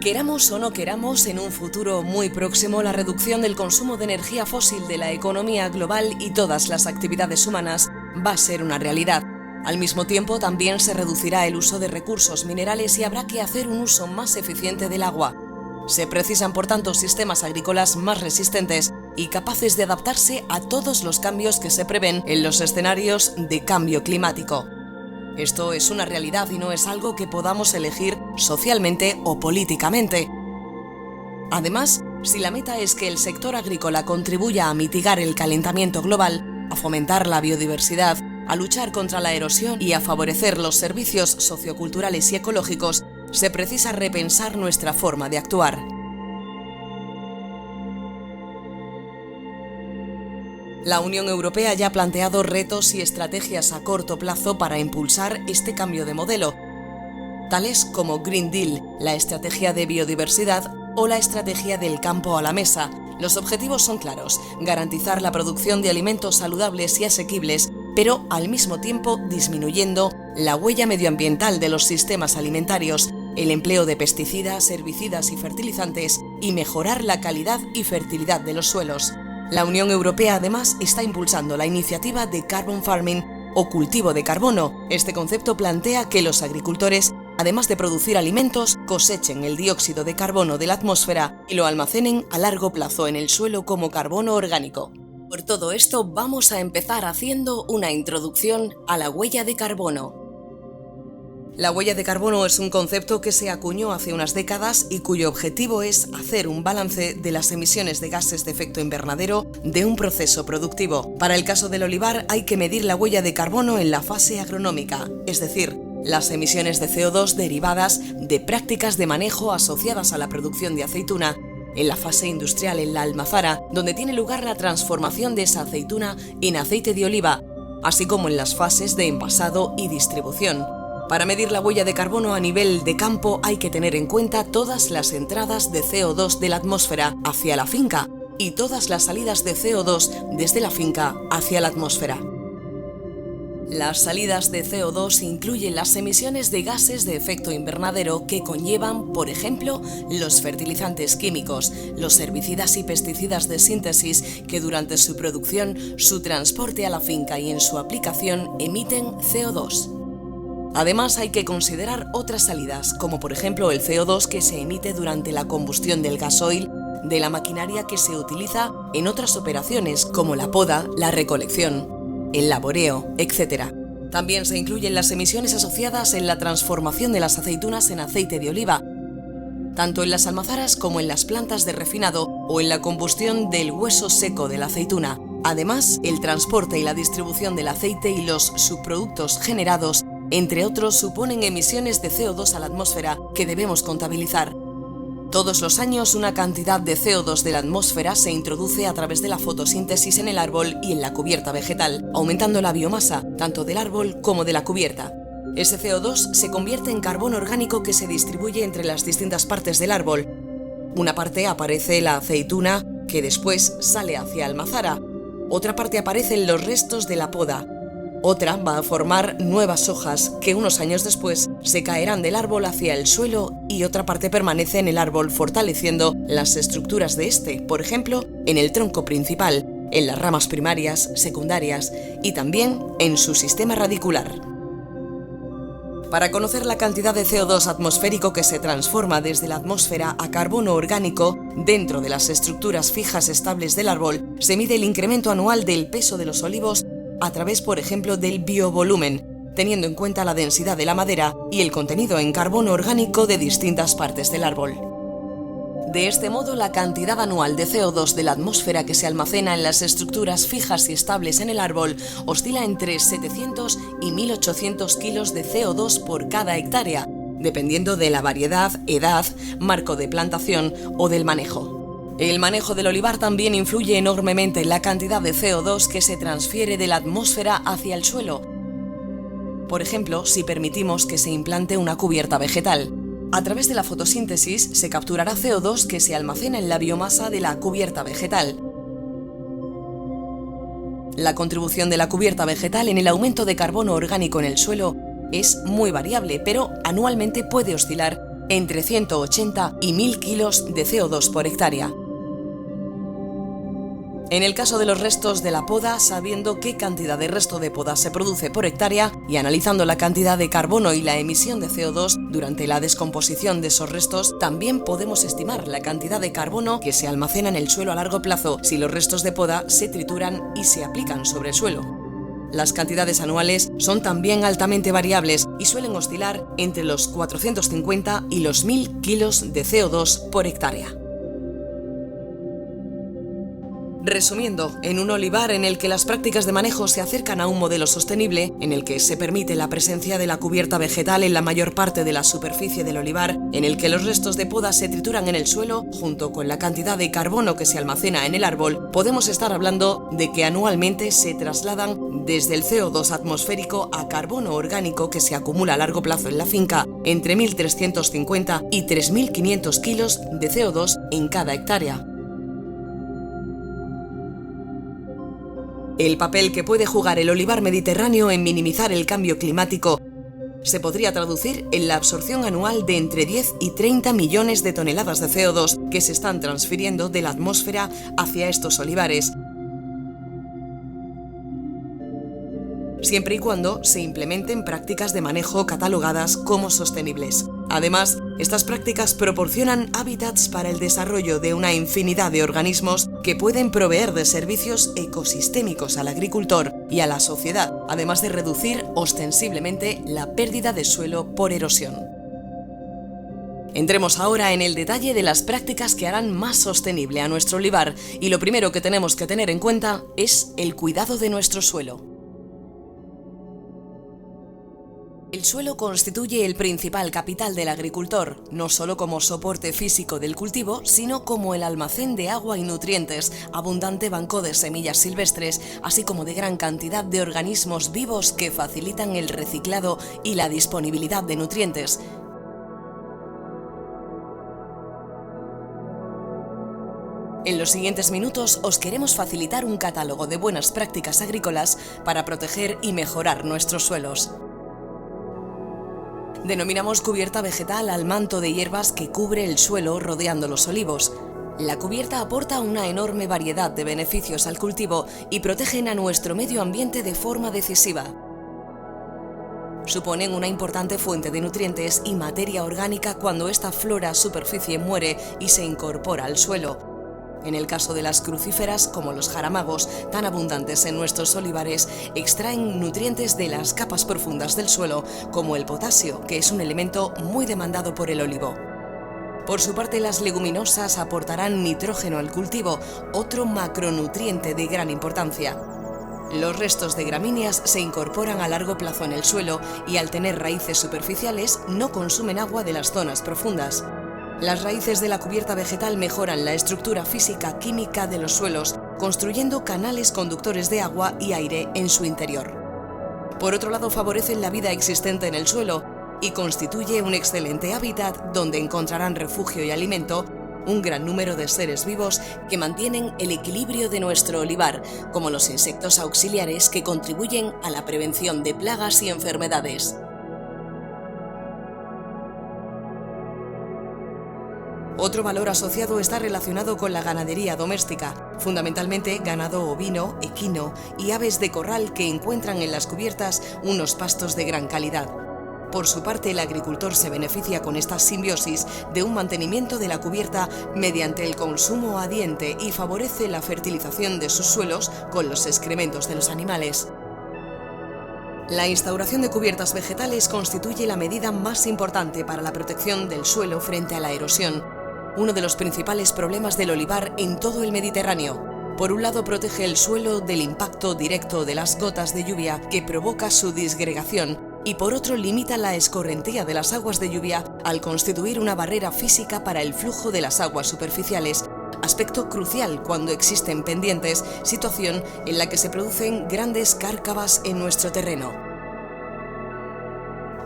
Queramos o no queramos, en un futuro muy próximo, la reducción del consumo de energía fósil de la economía global y todas las actividades humanas va a ser una realidad. Al mismo tiempo, también se reducirá el uso de recursos minerales y habrá que hacer un uso más eficiente del agua. Se precisan, por tanto, sistemas agrícolas más resistentes y capaces de adaptarse a todos los cambios que se prevén en los escenarios de cambio climático. Esto es una realidad y no es algo que podamos elegir socialmente o políticamente. Además, si la meta es que el sector agrícola contribuya a mitigar el calentamiento global, a fomentar la biodiversidad, a luchar contra la erosión y a favorecer los servicios socioculturales y ecológicos, se precisa repensar nuestra forma de actuar. La Unión Europea ya ha planteado retos y estrategias a corto plazo para impulsar este cambio de modelo, tales como Green Deal, la estrategia de biodiversidad o la estrategia del campo a la mesa. Los objetivos son claros: garantizar la producción de alimentos saludables y asequibles, pero al mismo tiempo disminuyendo la huella medioambiental de los sistemas alimentarios, el empleo de pesticidas, herbicidas y fertilizantes, y mejorar la calidad y fertilidad de los suelos. La Unión Europea además está impulsando la iniciativa de Carbon Farming o cultivo de carbono. Este concepto plantea que los agricultores, además de producir alimentos, cosechen el dióxido de carbono de la atmósfera y lo almacenen a largo plazo en el suelo como carbono orgánico. Por todo esto, vamos a empezar haciendo una introducción a la huella de carbono. La huella de carbono es un concepto que se acuñó hace unas décadas y cuyo objetivo es hacer un balance de las emisiones de gases de efecto invernadero de un proceso productivo. Para el caso del olivar hay que medir la huella de carbono en la fase agronómica, es decir, las emisiones de CO2 derivadas de prácticas de manejo asociadas a la producción de aceituna, en la fase industrial en la almazara, donde tiene lugar la transformación de esa aceituna en aceite de oliva, así como en las fases de envasado y distribución. Para medir la huella de carbono a nivel de campo hay que tener en cuenta todas las entradas de CO2 de la atmósfera hacia la finca y todas las salidas de CO2 desde la finca hacia la atmósfera. Las salidas de CO2 incluyen las emisiones de gases de efecto invernadero que conllevan, por ejemplo, los fertilizantes químicos, los herbicidas y pesticidas de síntesis que durante su producción, su transporte a la finca y en su aplicación emiten CO2. Además, hay que considerar otras salidas, como por ejemplo el CO2 que se emite durante la combustión del gasoil, de la maquinaria que se utiliza en otras operaciones, como la poda, la recolección, el laboreo, etc. También se incluyen las emisiones asociadas en la transformación de las aceitunas en aceite de oliva, tanto en las almazaras como en las plantas de refinado o en la combustión del hueso seco de la aceituna. Además, el transporte y la distribución del aceite y los subproductos generados, entre otros, suponen emisiones de CO2 a la atmósfera que debemos contabilizar. Todos los años, una cantidad de CO2 de la atmósfera se introduce a través de la fotosíntesis en el árbol y en la cubierta vegetal, aumentando la biomasa, tanto del árbol como de la cubierta. Ese CO2 se convierte en carbono orgánico que se distribuye entre las distintas partes del árbol. Una parte aparece en la aceituna, que después sale hacia almazara. Otra parte aparece en los restos de la poda. Otra va a formar nuevas hojas que unos años después se caerán del árbol hacia el suelo y otra parte permanece en el árbol fortaleciendo las estructuras de este, por ejemplo, en el tronco principal, en las ramas primarias, secundarias y también en su sistema radicular. Para conocer la cantidad de CO2 atmosférico que se transforma desde la atmósfera a carbono orgánico dentro de las estructuras fijas estables del árbol, se mide el incremento anual del peso de los olivos a través, por ejemplo, del biovolumen, teniendo en cuenta la densidad de la madera y el contenido en carbono orgánico de distintas partes del árbol. De este modo, la cantidad anual de CO2 de la atmósfera que se almacena en las estructuras fijas y estables en el árbol oscila entre 700 y 1.800 kilos de CO2 por cada hectárea, dependiendo de la variedad, edad, marco de plantación o del manejo. El manejo del olivar también influye enormemente en la cantidad de CO2 que se transfiere de la atmósfera hacia el suelo. Por ejemplo, si permitimos que se implante una cubierta vegetal. A través de la fotosíntesis se capturará CO2 que se almacena en la biomasa de la cubierta vegetal. La contribución de la cubierta vegetal en el aumento de carbono orgánico en el suelo es muy variable, pero anualmente puede oscilar entre 180 y 1000 kilos de CO2 por hectárea. En el caso de los restos de la poda, sabiendo qué cantidad de resto de poda se produce por hectárea y analizando la cantidad de carbono y la emisión de CO2 durante la descomposición de esos restos, también podemos estimar la cantidad de carbono que se almacena en el suelo a largo plazo si los restos de poda se trituran y se aplican sobre el suelo. Las cantidades anuales son también altamente variables y suelen oscilar entre los 450 y los 1000 kilos de CO2 por hectárea. Resumiendo, en un olivar en el que las prácticas de manejo se acercan a un modelo sostenible, en el que se permite la presencia de la cubierta vegetal en la mayor parte de la superficie del olivar, en el que los restos de poda se trituran en el suelo, junto con la cantidad de carbono que se almacena en el árbol, podemos estar hablando de que anualmente se trasladan desde el CO2 atmosférico a carbono orgánico que se acumula a largo plazo en la finca, entre 1.350 y 3.500 kilos de CO2 en cada hectárea. El papel que puede jugar el olivar mediterráneo en minimizar el cambio climático se podría traducir en la absorción anual de entre 10 y 30 millones de toneladas de CO2 que se están transfiriendo de la atmósfera hacia estos olivares, siempre y cuando se implementen prácticas de manejo catalogadas como sostenibles. Además, estas prácticas proporcionan hábitats para el desarrollo de una infinidad de organismos que pueden proveer de servicios ecosistémicos al agricultor y a la sociedad, además de reducir ostensiblemente la pérdida de suelo por erosión. Entremos ahora en el detalle de las prácticas que harán más sostenible a nuestro olivar, y lo primero que tenemos que tener en cuenta es el cuidado de nuestro suelo. El suelo constituye el principal capital del agricultor, no solo como soporte físico del cultivo, sino como el almacén de agua y nutrientes, abundante banco de semillas silvestres, así como de gran cantidad de organismos vivos que facilitan el reciclado y la disponibilidad de nutrientes. En los siguientes minutos os queremos facilitar un catálogo de buenas prácticas agrícolas para proteger y mejorar nuestros suelos. Denominamos cubierta vegetal al manto de hierbas que cubre el suelo rodeando los olivos. La cubierta aporta una enorme variedad de beneficios al cultivo y protegen a nuestro medio ambiente de forma decisiva. Suponen una importante fuente de nutrientes y materia orgánica cuando esta flora superficie muere y se incorpora al suelo. En el caso de las crucíferas, como los jaramagos, tan abundantes en nuestros olivares, extraen nutrientes de las capas profundas del suelo, como el potasio, que es un elemento muy demandado por el olivo. Por su parte, las leguminosas aportarán nitrógeno al cultivo, otro macronutriente de gran importancia. Los restos de gramíneas se incorporan a largo plazo en el suelo y, al tener raíces superficiales, no consumen agua de las zonas profundas. Las raíces de la cubierta vegetal mejoran la estructura física-química de los suelos, construyendo canales conductores de agua y aire en su interior. Por otro lado, favorecen la vida existente en el suelo y constituye un excelente hábitat donde encontrarán refugio y alimento un gran número de seres vivos que mantienen el equilibrio de nuestro olivar, como los insectos auxiliares que contribuyen a la prevención de plagas y enfermedades. Otro valor asociado está relacionado con la ganadería doméstica, fundamentalmente ganado ovino, equino y aves de corral que encuentran en las cubiertas unos pastos de gran calidad. Por su parte, el agricultor se beneficia con esta simbiosis de un mantenimiento de la cubierta mediante el consumo a diente y favorece la fertilización de sus suelos con los excrementos de los animales. La instauración de cubiertas vegetales constituye la medida más importante para la protección del suelo frente a la erosión, uno de los principales problemas del olivar en todo el Mediterráneo. Por un lado, protege el suelo del impacto directo de las gotas de lluvia que provoca su disgregación, y por otro limita la escorrentía de las aguas de lluvia al constituir una barrera física para el flujo de las aguas superficiales, aspecto crucial cuando existen pendientes, situación en la que se producen grandes cárcavas en nuestro terreno.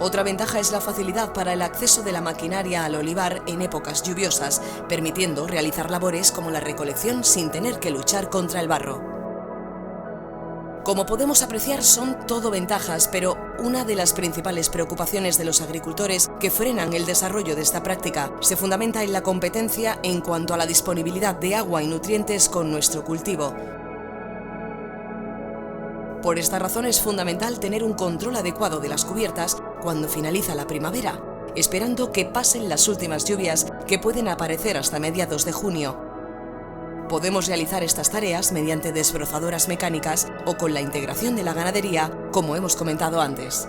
Otra ventaja es la facilidad para el acceso de la maquinaria al olivar en épocas lluviosas, permitiendo realizar labores como la recolección sin tener que luchar contra el barro. Como podemos apreciar, son todo ventajas, pero una de las principales preocupaciones de los agricultores que frenan el desarrollo de esta práctica se fundamenta en la competencia en cuanto a la disponibilidad de agua y nutrientes con nuestro cultivo. Por esta razón es fundamental tener un control adecuado de las cubiertas cuando finaliza la primavera, esperando que pasen las últimas lluvias que pueden aparecer hasta mediados de junio. Podemos realizar estas tareas mediante desbrozadoras mecánicas o con la integración de la ganadería, como hemos comentado antes.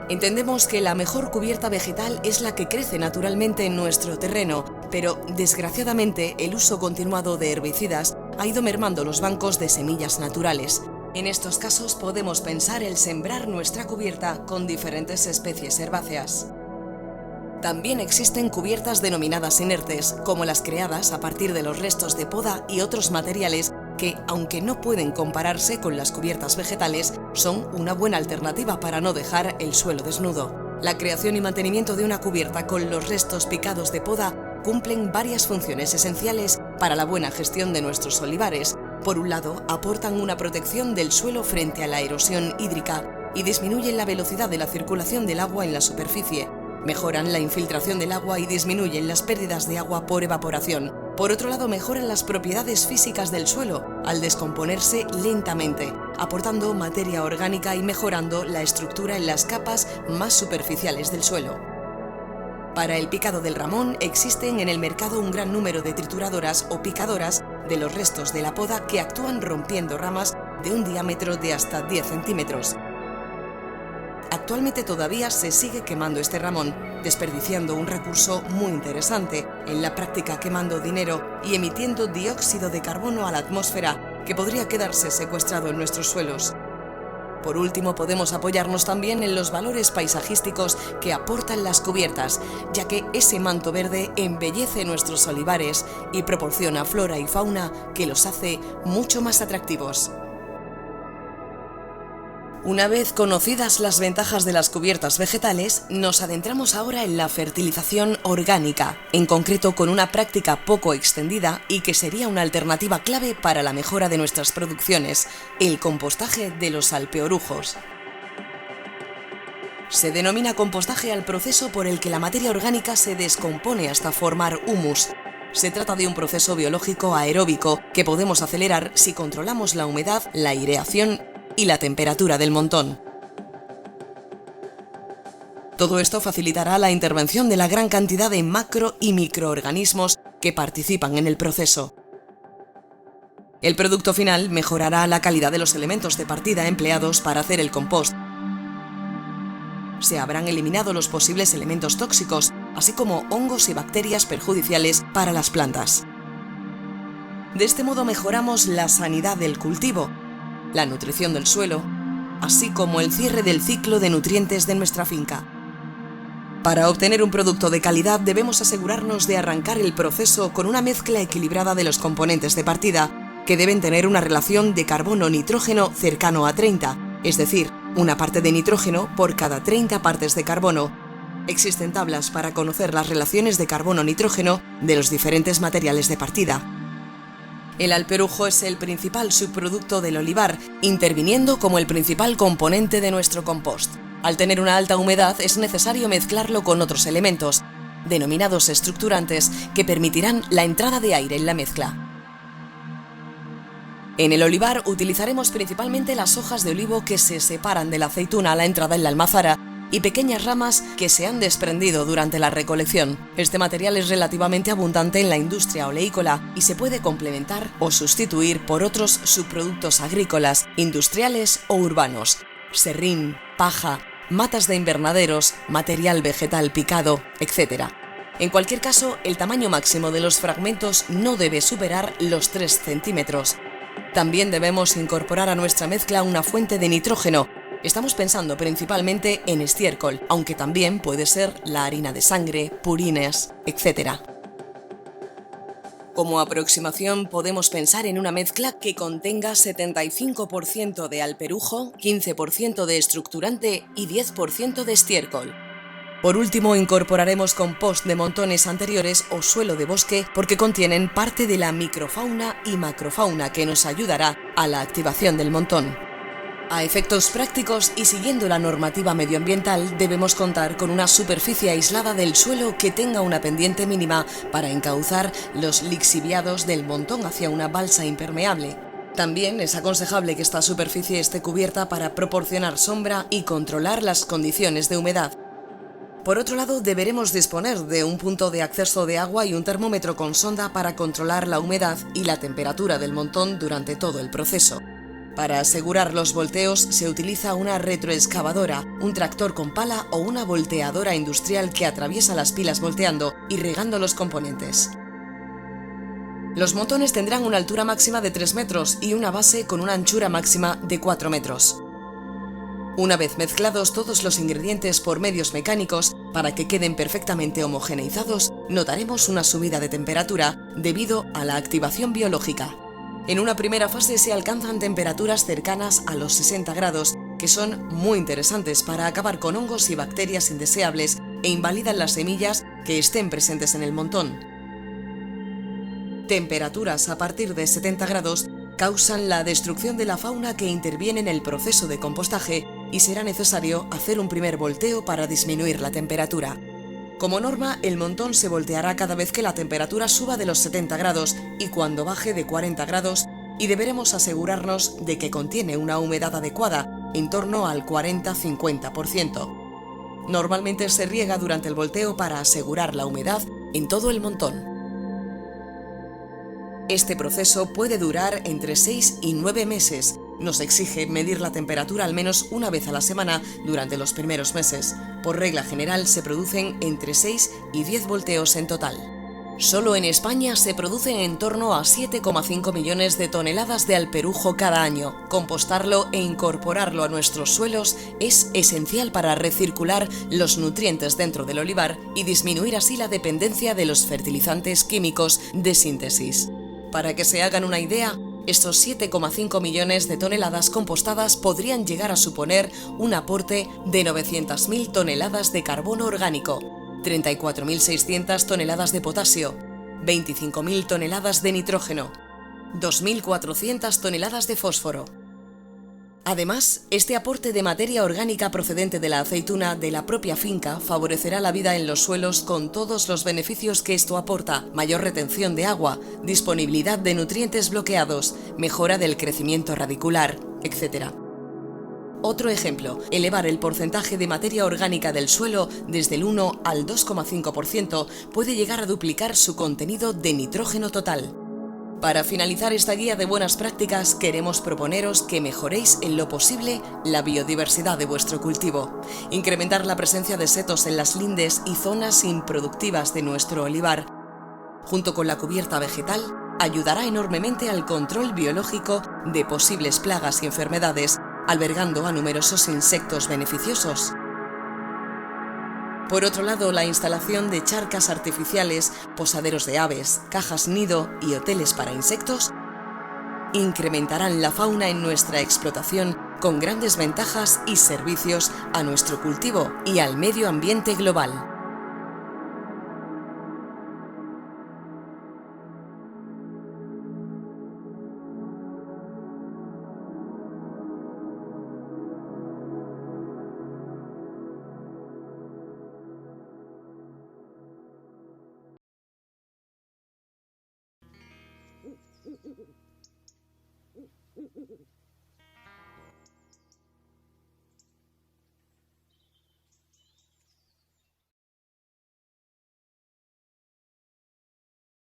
Entendemos que la mejor cubierta vegetal es la que crece naturalmente en nuestro terreno, pero desgraciadamente el uso continuado de herbicidas ha ido mermando los bancos de semillas naturales. En estos casos podemos pensar el sembrar nuestra cubierta con diferentes especies herbáceas. También existen cubiertas denominadas inertes, como las creadas a partir de los restos de poda y otros materiales que, aunque no pueden compararse con las cubiertas vegetales, son una buena alternativa para no dejar el suelo desnudo. La creación y mantenimiento de una cubierta con los restos picados de poda cumplen varias funciones esenciales para la buena gestión de nuestros olivares. Por un lado, aportan una protección del suelo frente a la erosión hídrica y disminuyen la velocidad de la circulación del agua en la superficie. Mejoran la infiltración del agua y disminuyen las pérdidas de agua por evaporación. Por otro lado, mejoran las propiedades físicas del suelo al descomponerse lentamente, aportando materia orgánica y mejorando la estructura en las capas más superficiales del suelo. Para el picado del ramón existen en el mercado un gran número de trituradoras o picadoras de los restos de la poda que actúan rompiendo ramas de un diámetro de hasta 10 centímetros. Actualmente todavía se sigue quemando este ramón, desperdiciando un recurso muy interesante, en la práctica quemando dinero y emitiendo dióxido de carbono a la atmósfera que podría quedarse secuestrado en nuestros suelos. Por último, podemos apoyarnos también en los valores paisajísticos que aportan las cubiertas, ya que ese manto verde embellece nuestros olivares y proporciona flora y fauna que los hace mucho más atractivos. Una vez conocidas las ventajas de las cubiertas vegetales, nos adentramos ahora en la fertilización orgánica, en concreto con una práctica poco extendida y que sería una alternativa clave para la mejora de nuestras producciones, el compostaje de los alpeorujos. Se denomina compostaje al proceso por el que la materia orgánica se descompone hasta formar humus. Se trata de un proceso biológico aeróbico que podemos acelerar si controlamos la humedad, la aireación y la temperatura del montón. Todo esto facilitará la intervención de la gran cantidad de macro y microorganismos que participan en el proceso. El producto final mejorará la calidad de los elementos de partida empleados para hacer el compost. Se habrán eliminado los posibles elementos tóxicos, así como hongos y bacterias perjudiciales para las plantas. De este modo mejoramos la sanidad del cultivo, la nutrición del suelo, así como el cierre del ciclo de nutrientes de nuestra finca. Para obtener un producto de calidad debemos asegurarnos de arrancar el proceso con una mezcla equilibrada de los componentes de partida, que deben tener una relación de carbono-nitrógeno cercano a 30, es decir, una parte de nitrógeno por cada 30 partes de carbono. Existen tablas para conocer las relaciones de carbono-nitrógeno de los diferentes materiales de partida. El alperujo es el principal subproducto del olivar, interviniendo como el principal componente de nuestro compost. Al tener una alta humedad es necesario mezclarlo con otros elementos, denominados estructurantes, que permitirán la entrada de aire en la mezcla. En el olivar utilizaremos principalmente las hojas de olivo que se separan de la aceituna a la entrada en la almazara y pequeñas ramas que se han desprendido durante la recolección. Este material es relativamente abundante en la industria oleícola y se puede complementar o sustituir por otros subproductos agrícolas, industriales o urbanos: serrín, paja, matas de invernaderos, material vegetal picado, etc. En cualquier caso, el tamaño máximo de los fragmentos no debe superar los 3 centímetros. También debemos incorporar a nuestra mezcla una fuente de nitrógeno. Estamos pensando principalmente en estiércol, aunque también puede ser la harina de sangre, purines, etc. Como aproximación podemos pensar en una mezcla que contenga 75% de alperujo, 15% de estructurante y 10% de estiércol. Por último, incorporaremos compost de montones anteriores o suelo de bosque porque contienen parte de la microfauna y macrofauna que nos ayudará a la activación del montón. A efectos prácticos y siguiendo la normativa medioambiental, debemos contar con una superficie aislada del suelo que tenga una pendiente mínima para encauzar los lixiviados del montón hacia una balsa impermeable. También es aconsejable que esta superficie esté cubierta para proporcionar sombra y controlar las condiciones de humedad. Por otro lado, deberemos disponer de un punto de acceso de agua y un termómetro con sonda para controlar la humedad y la temperatura del montón durante todo el proceso. Para asegurar los volteos se utiliza una retroexcavadora, un tractor con pala o una volteadora industrial que atraviesa las pilas volteando y regando los componentes. Los montones tendrán una altura máxima de 3 metros y una base con una anchura máxima de 4 metros. Una vez mezclados todos los ingredientes por medios mecánicos para que queden perfectamente homogeneizados, notaremos una subida de temperatura debido a la activación biológica. En una primera fase se alcanzan temperaturas cercanas a los 60 grados, que son muy interesantes para acabar con hongos y bacterias indeseables e invalidan las semillas que estén presentes en el montón. Temperaturas a partir de 70 grados causan la destrucción de la fauna que interviene en el proceso de compostaje y será necesario hacer un primer volteo para disminuir la temperatura. Como norma, el montón se volteará cada vez que la temperatura suba de los 70 grados y cuando baje de 40 grados, y deberemos asegurarnos de que contiene una humedad adecuada, en torno al 40-50%. Normalmente se riega durante el volteo para asegurar la humedad en todo el montón. Este proceso puede durar entre 6 y 9 meses. Nos exige medir la temperatura al menos una vez a la semana durante los primeros meses. Por regla general se producen entre 6 y 10 volteos en total. Solo en España se producen en torno a 7,5 millones de toneladas de alperujo cada año. Compostarlo e incorporarlo a nuestros suelos es esencial para recircular los nutrientes dentro del olivar y disminuir así la dependencia de los fertilizantes químicos de síntesis. Para que se hagan una idea, estos 7,5 millones de toneladas compostadas podrían llegar a suponer un aporte de 900.000 toneladas de carbono orgánico, 34.600 toneladas de potasio, 25.000 toneladas de nitrógeno, 2.400 toneladas de fósforo. Además, este aporte de materia orgánica procedente de la aceituna de la propia finca favorecerá la vida en los suelos con todos los beneficios que esto aporta: mayor retención de agua, disponibilidad de nutrientes bloqueados, mejora del crecimiento radicular, etc. Otro ejemplo, elevar el porcentaje de materia orgánica del suelo desde el 1 al 2,5% puede llegar a duplicar su contenido de nitrógeno total. Para finalizar esta guía de buenas prácticas, queremos proponeros que mejoréis en lo posible la biodiversidad de vuestro cultivo. Incrementar la presencia de setos en las lindes y zonas improductivas de nuestro olivar, junto con la cubierta vegetal, ayudará enormemente al control biológico de posibles plagas y enfermedades, albergando a numerosos insectos beneficiosos. Por otro lado, la instalación de charcas artificiales, posaderos de aves, cajas nido y hoteles para insectos incrementarán la fauna en nuestra explotación con grandes ventajas y servicios a nuestro cultivo y al medio ambiente global.